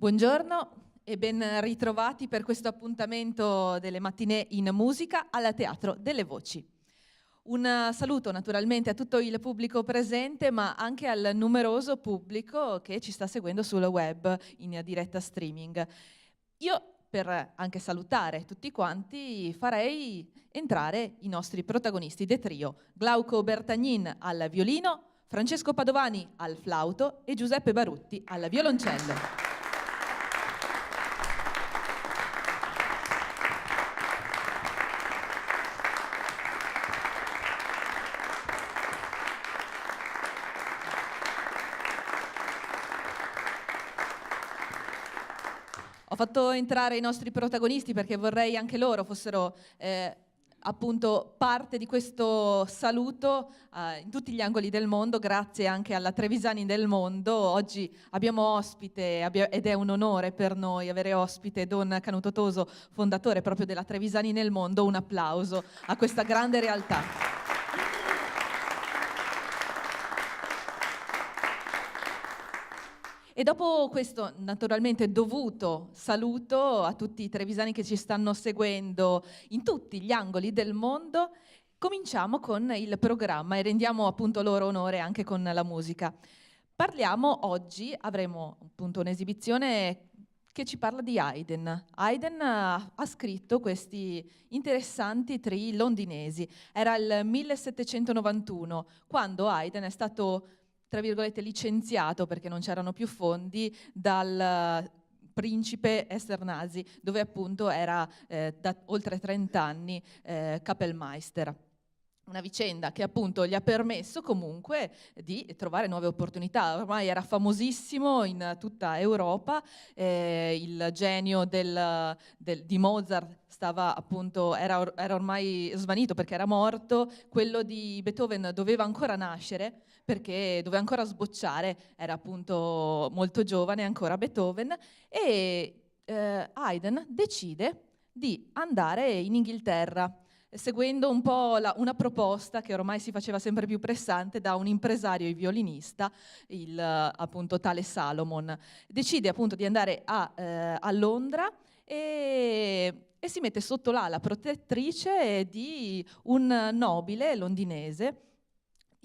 Buongiorno e ben ritrovati per questo appuntamento delle mattinee in musica al Teatro delle Voci. Un saluto naturalmente a tutto il pubblico presente, ma anche al numeroso pubblico che ci sta seguendo sul web in diretta streaming. Io, per anche salutare tutti quanti, farei entrare i nostri protagonisti de trio: Glauco Bertagnin al violino, Francesco Padovani al flauto e Giuseppe Barutti al violoncello. Ho fatto entrare i nostri protagonisti perché vorrei anche loro fossero appunto parte di questo saluto in tutti gli angoli del mondo, grazie anche alla Trevisani del Mondo. Oggi abbiamo ospite ed è un onore per noi avere ospite Don Canuto Toso, fondatore proprio della Trevisani nel Mondo. Un applauso a questa grande realtà. E dopo questo naturalmente dovuto saluto a tutti i trevisani che ci stanno seguendo in tutti gli angoli del mondo, cominciamo con il programma e rendiamo appunto loro onore anche con la musica. Avremo appunto un'esibizione che ci parla di Haydn. Haydn ha scritto questi interessanti trii londinesi. Era il 1791, quando Haydn è stato, tra virgolette, licenziato perché non c'erano più fondi dal principe Esternazi, dove appunto era da oltre 30 anni Kapellmeister. Una vicenda che appunto gli ha permesso comunque di trovare nuove opportunità. Ormai era famosissimo in tutta Europa, il genio di Mozart era ormai svanito perché era morto, quello di Beethoven doveva ancora nascere perché doveva ancora sbocciare, era appunto molto giovane ancora Beethoven, e Haydn decide di andare in Inghilterra, seguendo un po' una proposta che ormai si faceva sempre più pressante da un impresario e violinista, appunto tale Salomon. Decide appunto di andare a Londra e si mette sotto l'ala protettrice di un nobile londinese,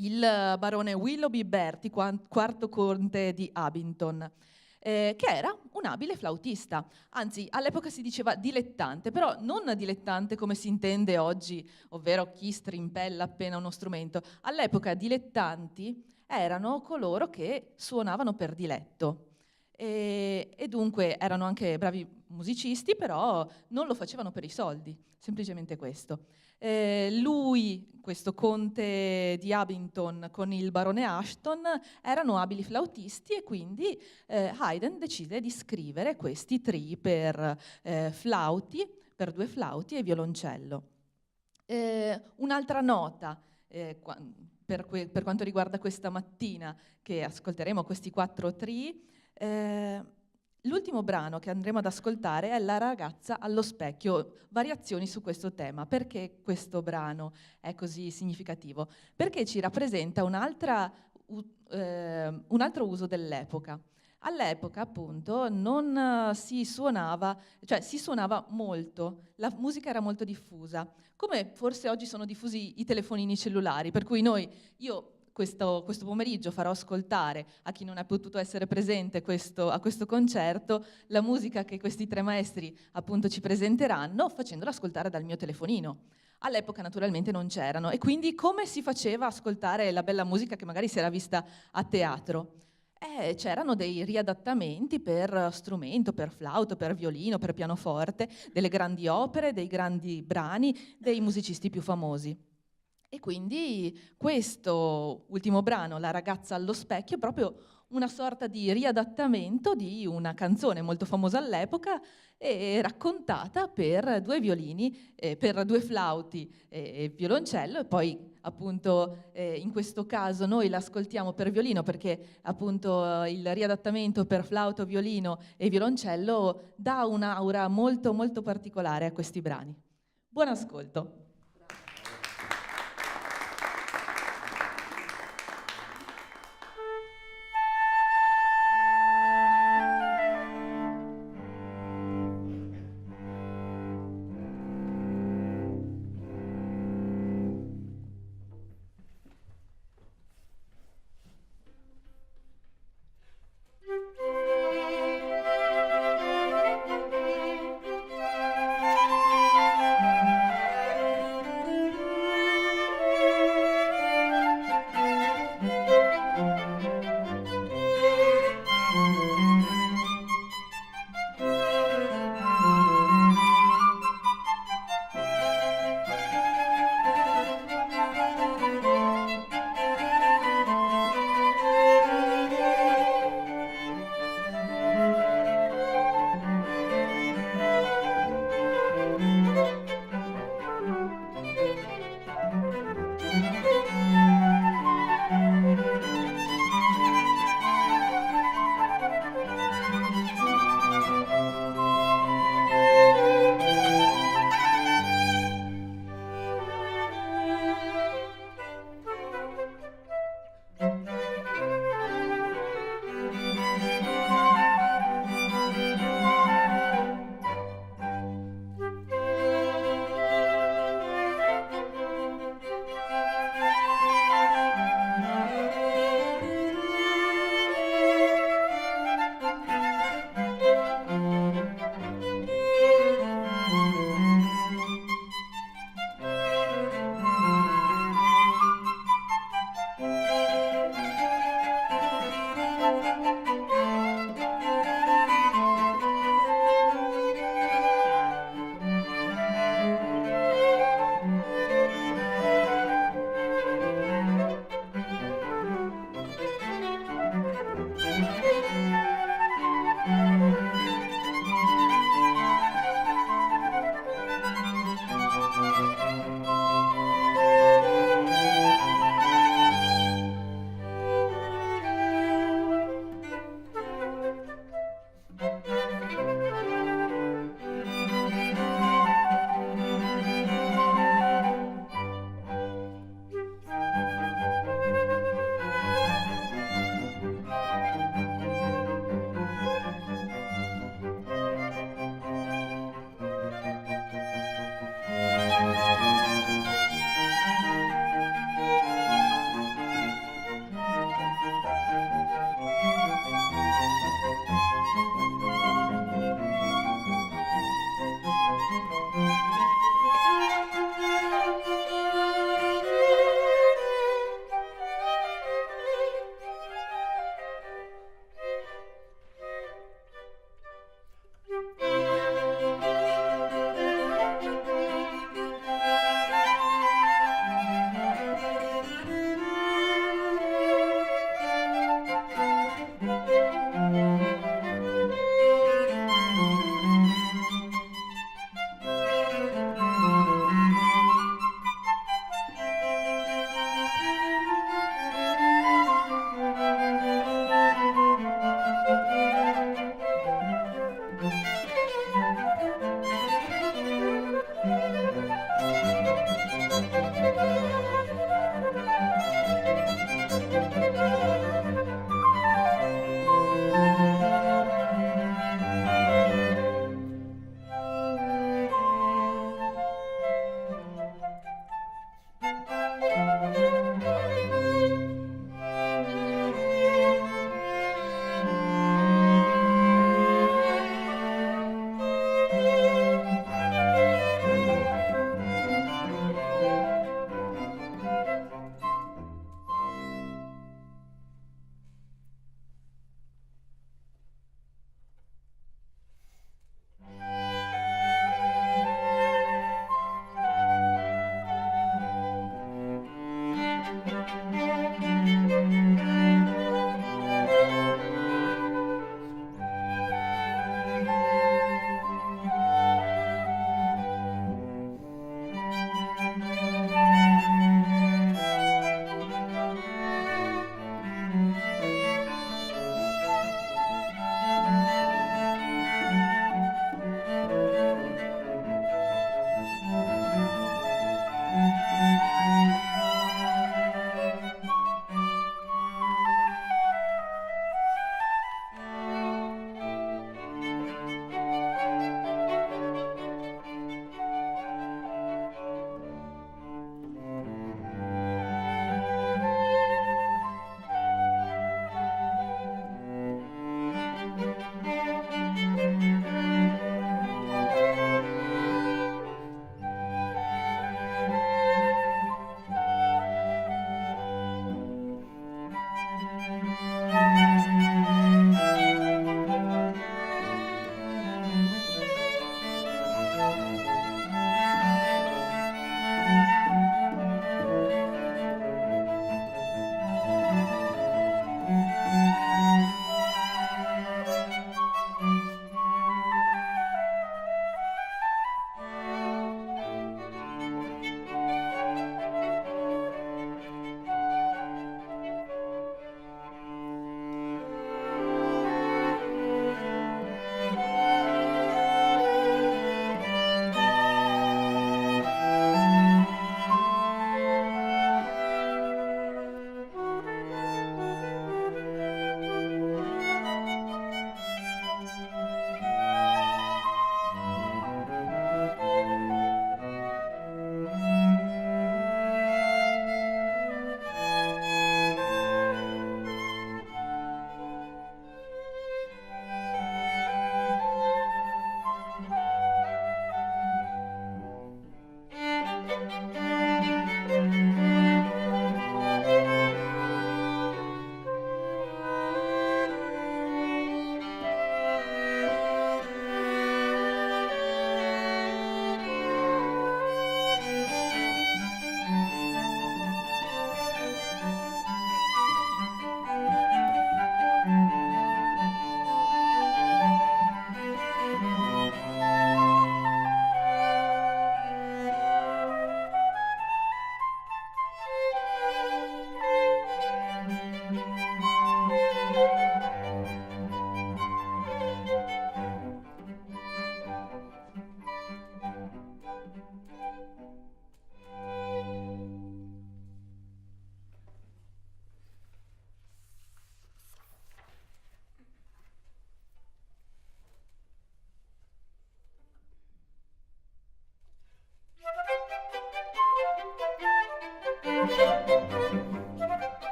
il barone Willoughby Bertie, quarto conte di Abington, che era un abile flautista, anzi all'epoca si diceva dilettante, però non dilettante come si intende oggi, ovvero chi strimpella appena uno strumento. All'epoca dilettanti erano coloro che suonavano per diletto e dunque erano anche bravi musicisti, però non lo facevano per i soldi, semplicemente questo. Lui, questo conte di Abington con il barone Ashton, erano abili flautisti e quindi Haydn decide di scrivere questi trii per due flauti e violoncello. Un'altra nota per quanto riguarda questa mattina, che ascolteremo questi 4 trii. L'ultimo brano che andremo ad ascoltare è La ragazza allo specchio, variazioni su questo tema. Perché questo brano è così significativo? Perché ci rappresenta un altro uso dell'epoca. All'epoca appunto non si suonava, cioè si suonava molto, la musica era molto diffusa, come forse oggi sono diffusi i telefonini cellulari, per cui io questo pomeriggio farò ascoltare a chi non è potuto essere presente a questo concerto la musica che questi 3 maestri appunto ci presenteranno, facendola ascoltare dal mio telefonino. All'epoca naturalmente non c'erano, e quindi come si faceva a ascoltare la bella musica che magari si era vista a teatro? C'erano dei riadattamenti per strumento, per flauto, per violino, per pianoforte, delle grandi opere, dei grandi brani, dei musicisti più famosi. E quindi questo ultimo brano, La ragazza allo specchio, è proprio una sorta di riadattamento di una canzone molto famosa all'epoca e raccontata per 2 violini, per 2 flauti e violoncello, e poi appunto in questo caso noi l'ascoltiamo per violino perché appunto il riadattamento per flauto, violino e violoncello dà un'aura molto molto particolare a questi brani. Buon ascolto.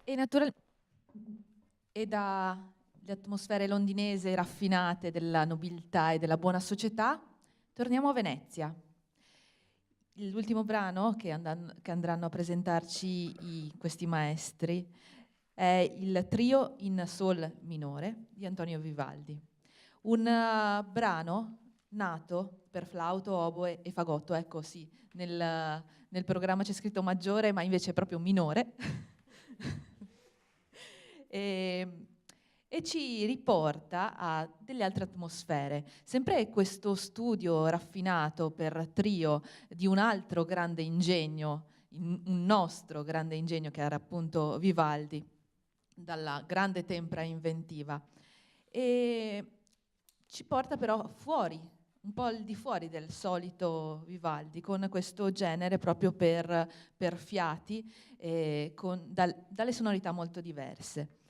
E, e dalle atmosfere londinese raffinate della nobiltà e della buona società, torniamo a Venezia. L'ultimo brano che andranno a presentarci questi maestri è il trio in sol minore di Antonio Vivaldi. Un brano nato per flauto, oboe e fagotto. Ecco sì, nel programma c'è scritto maggiore, ma invece è proprio minore. E ci riporta a delle altre atmosfere. Sempre questo studio raffinato per trio di un altro grande ingegno, un nostro grande ingegno che era appunto Vivaldi, dalla grande tempra inventiva. E ci porta però fuori, un po' al di fuori del solito Vivaldi, con questo genere proprio per fiati, dalle sonorità molto diverse.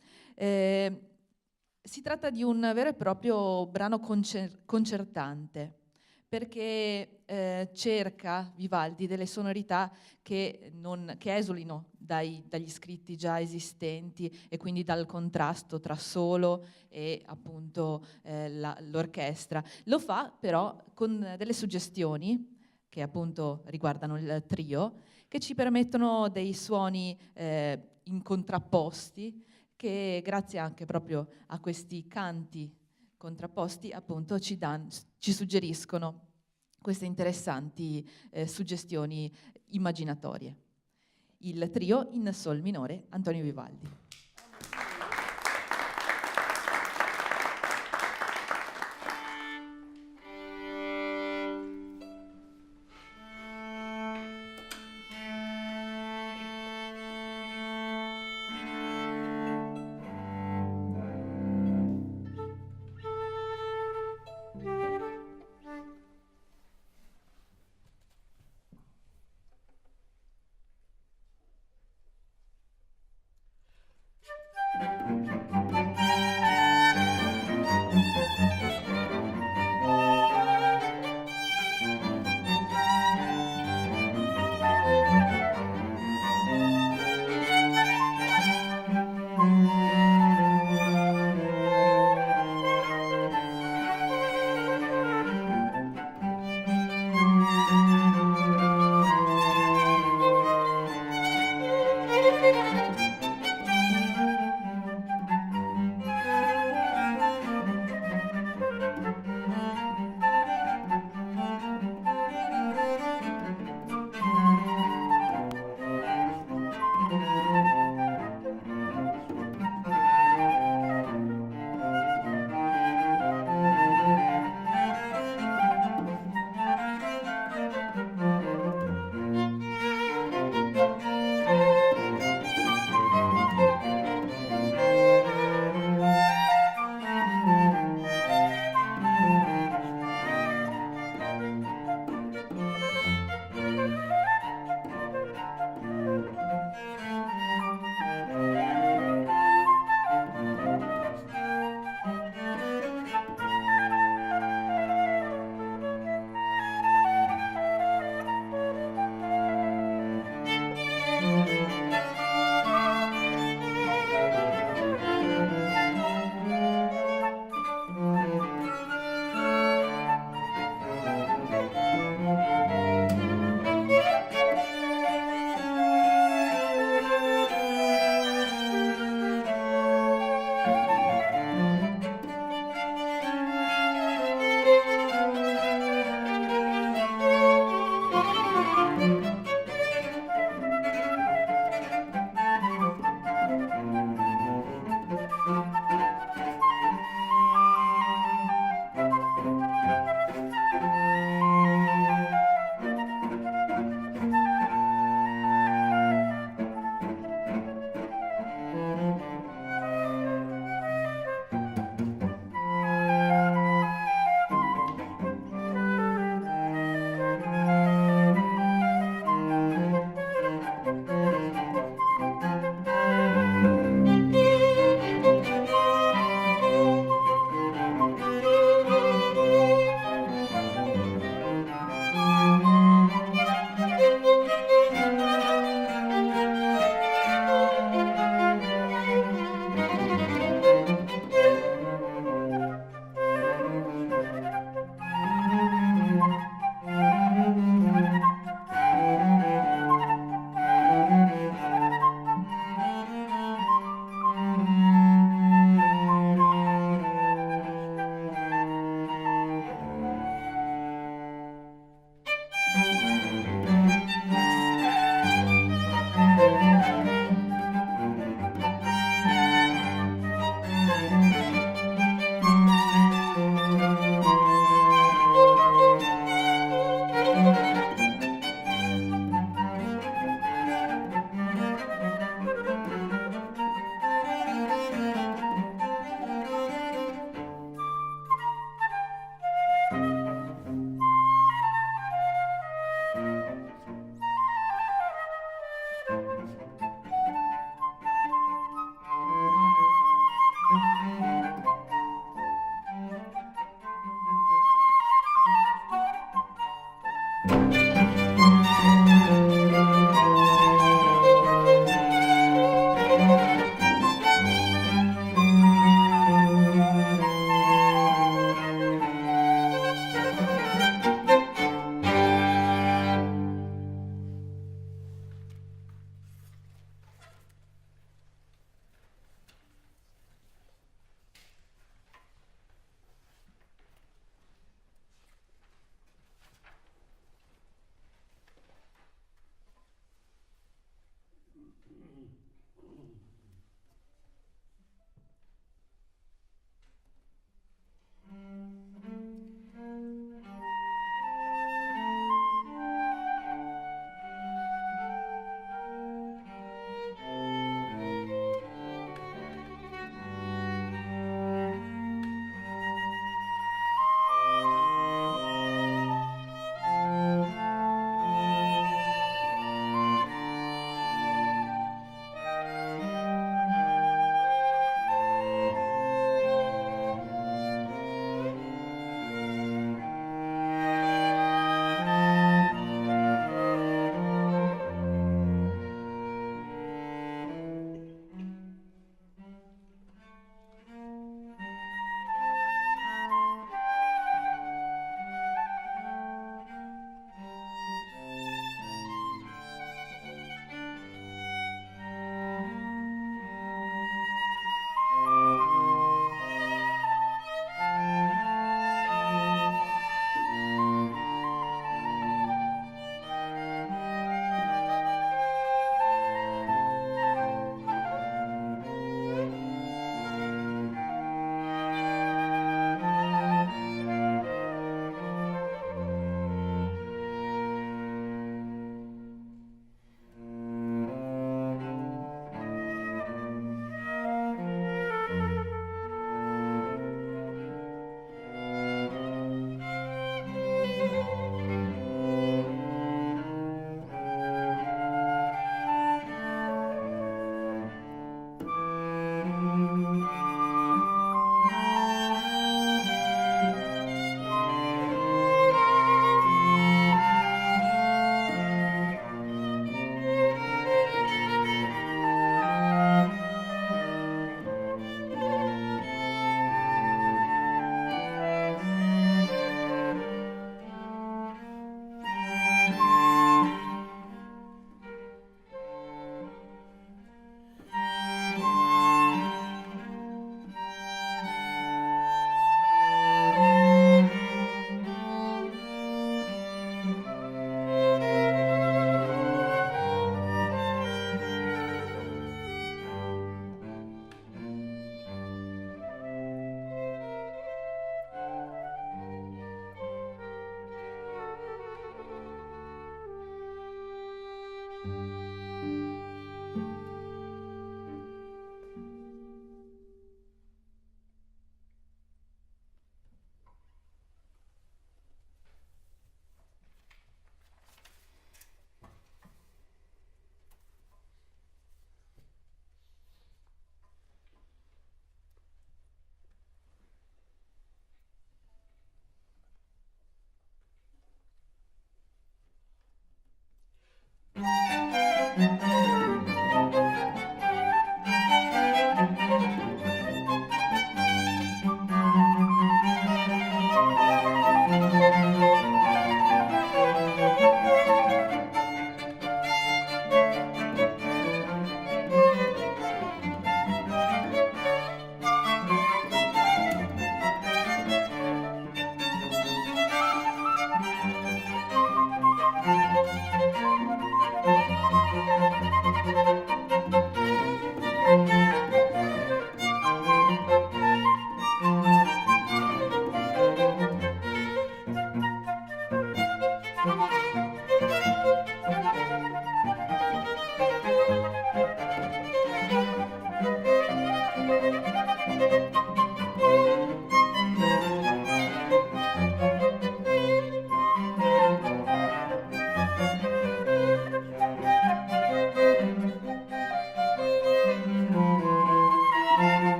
Si tratta di un vero e proprio brano concertante, perché cerca Vivaldi delle sonorità che esulino dagli scritti già esistenti e quindi dal contrasto tra solo e appunto l'orchestra. Lo fa però con delle suggestioni che appunto riguardano il trio, che ci permettono dei suoni in contrapposti, che grazie anche proprio a questi canti contrapposti appunto ci suggeriscono queste interessanti suggestioni immaginatorie. Il trio in sol minore, Antonio Vivaldi.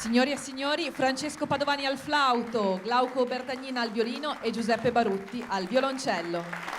Signori e signori, Francesco Padovani al flauto, Glauco Bertagnina al violino e Giuseppe Barutti al violoncello.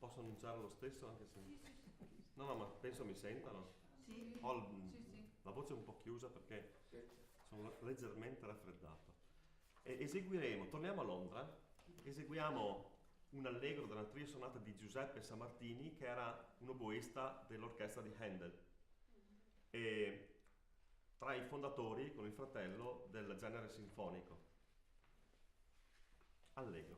Posso annunciare lo stesso anche se... No, ma penso mi sentano. Sì. Ho la voce un po' chiusa perché sono leggermente raffreddato. E eseguiremo, torniamo a Londra, eseguiamo un allegro della tria sonata di Giuseppe Sammartini, che era un oboista dell'orchestra di Handel e tra i fondatori, con il fratello, del genere sinfonico. Allegro.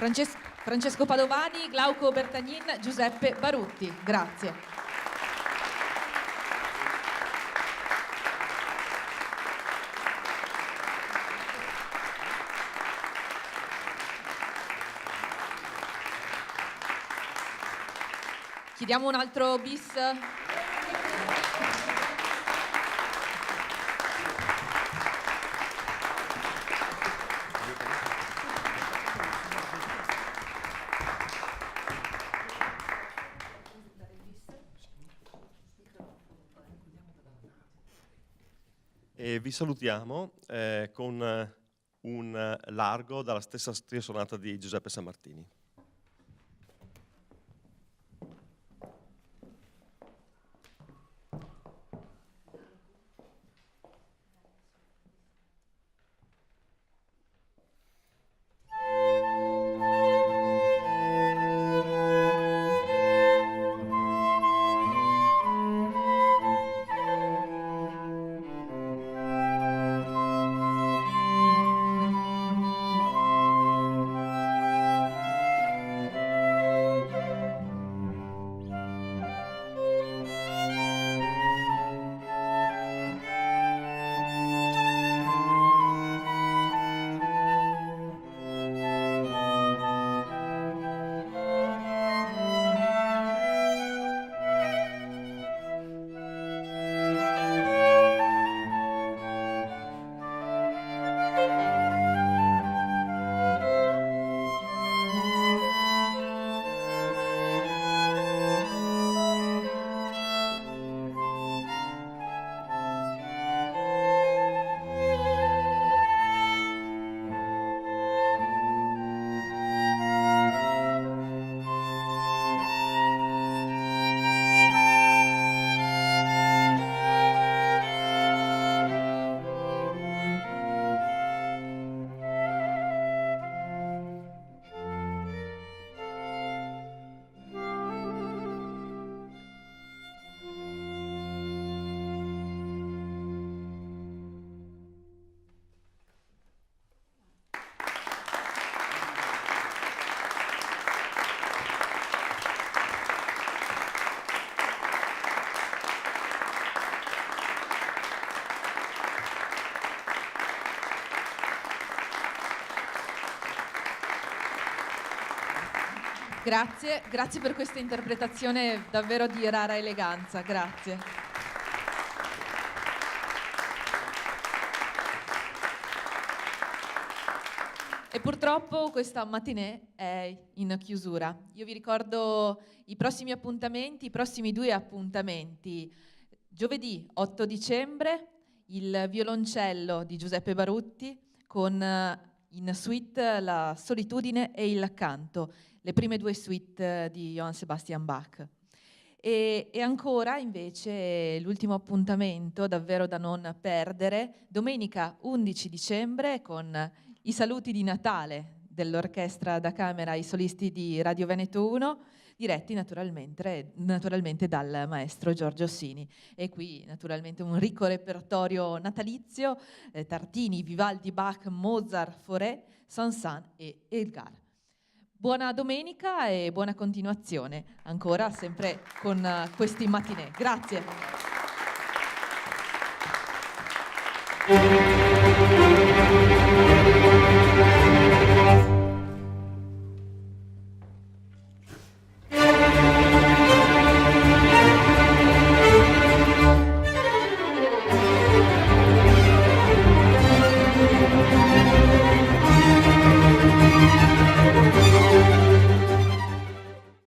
Francesco Padovani, Glauco Bertagnin, Giuseppe Barutti. Grazie. Chiediamo un altro bis. E vi salutiamo con un largo dalla stessa tria sonata di Giuseppe Sammartini. Grazie per questa interpretazione davvero di rara eleganza, grazie. E purtroppo questa matinée è in chiusura. Io vi ricordo i prossimi appuntamenti, i prossimi 2 appuntamenti. Giovedì 8 dicembre il violoncello di Giuseppe Barutti con in suite la solitudine e il canto, le prime 2 suite di Johann Sebastian Bach. E ancora invece l'ultimo appuntamento davvero da non perdere, domenica 11 dicembre con i saluti di Natale dell'orchestra da camera I solisti di Radio Veneto 1, diretti naturalmente dal maestro Giorgio Ossini. E qui naturalmente un ricco repertorio natalizio, Tartini, Vivaldi, Bach, Mozart, Fauré, Saint-Saëns e Elgar. Buona domenica e buona continuazione, ancora sempre con questi matinè. Grazie.